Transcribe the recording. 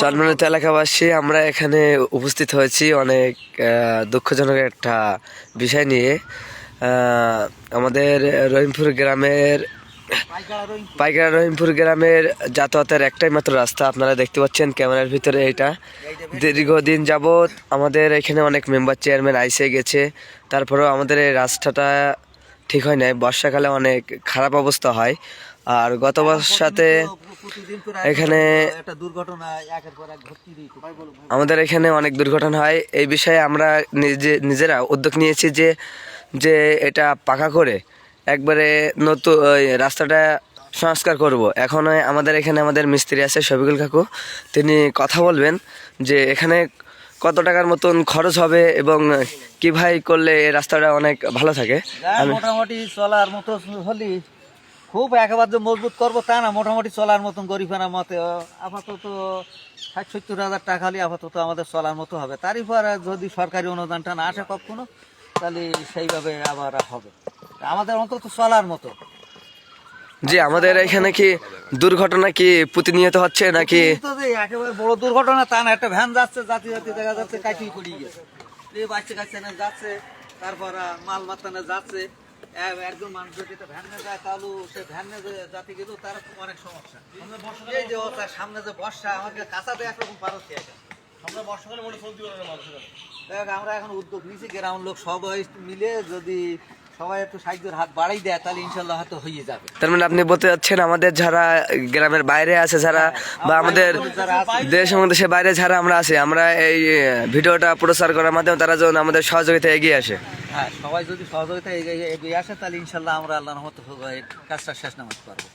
সম্মানিত এলাকাবাসী, আমরা এখানে উপস্থিত হয়েছি অনেক দুঃখজনক একটা বিষয় নিয়ে। আমাদের রহিমপুর গ্রামের পাইকারা রহিমপুর গ্রামের যাতায়াতের একটাই মাত্র রাস্তা, আপনারা দেখতে পাচ্ছেন ক্যামেরার ভিতরে। এটা দীর্ঘদিন যাবৎ আমাদের এখানে অনেক মেম্বার চেয়ারম্যান আইসে গেছে, তারপরেও আমাদের এই রাস্তাটা ঠিক হয় নাই। বর্ষাকালে অনেক খারাপ অবস্থা হয়। আর গত বর্ষাতে এখানে আমাদের এখানে অনেক দুর্ঘটনা হয়। এই বিষয়ে আমরা নিজেরা উদ্যোগ নিয়েছি যে এটা পাকা করে একবারে নতুন রাস্তাটা সংস্কার করব। এখন আমাদের এখানে আমাদের মিস্ত্রি আছে শফিকুল কাকু, তিনি কথা বলবেন যে এখানে কত টাকার মতন খরচ হবে এবং কিভাবে করলে এই রাস্তাটা অনেক ভালো থাকে। মোটামুটি চলার মতো হলে খুব একেবারে যে মজবুত করবো তা না, মোটামুটি চলার মতন গরিবের মতে আপাতত ৬০-৭০ হাজার টাকা হলে আপাতত আমাদের চলার মতো হবে। তারই পর যদি সরকারি অনুদানটা না আসে কখনো, তাহলে সেইভাবে আবার হবে আমাদের অন্তত চলার মতো। জি, আমাদের এখানে কি দুর্ঘটনা কি প্রতিনিয়ত হচ্ছে নাকি? একেবারে বড় দুর্ঘটনা তা না, একটা ভ্যান যাচ্ছে জাতি দেখা যাচ্ছে কাটিয়ে পড়িয়ে গেছে, বাচ্চা কাচ্চা না যাচ্ছে, তারপর মাল মাত্রানে যাচ্ছে। একজন মানুষ যদি ভ্যানে যায় তাহলে সে ভ্যানে জাতি গেলেও তার অনেক সমস্যা। এই যে তার সামনে যে বর্ষা, আমাকে কাঁচাতে একরকম পারো আমরা বর্ষাকালে মনে চলতে পারে না। আমরা এখন উদ্যোগ নিয়েছি, গ্রামের লোক সবাই মিলে যদি সবাই একটু সাহায্যের হাত বাড়াই দেয় তাহলে ইনশাল্লাহ হয়তো হয়ে যাবে। তার মানে আপনি বলতে চাচ্ছেন আমাদের যারা গ্রামের বাইরে আছে, যারা বা আমাদের দেশ এবং দেশের বাইরে যারা আমরা আছি, আমরা এই ভিডিওটা প্রচার করার মাধ্যমে তারা যেন আমাদের সহযোগিতা এগিয়ে আসে। হ্যাঁ, সবাই যদি সহযোগিতা এগিয়ে আসে তাহলে ইনশাল্লাহ আমরা আল্লাহর রহমতে কাজটা শেষ নামাজ পারবো।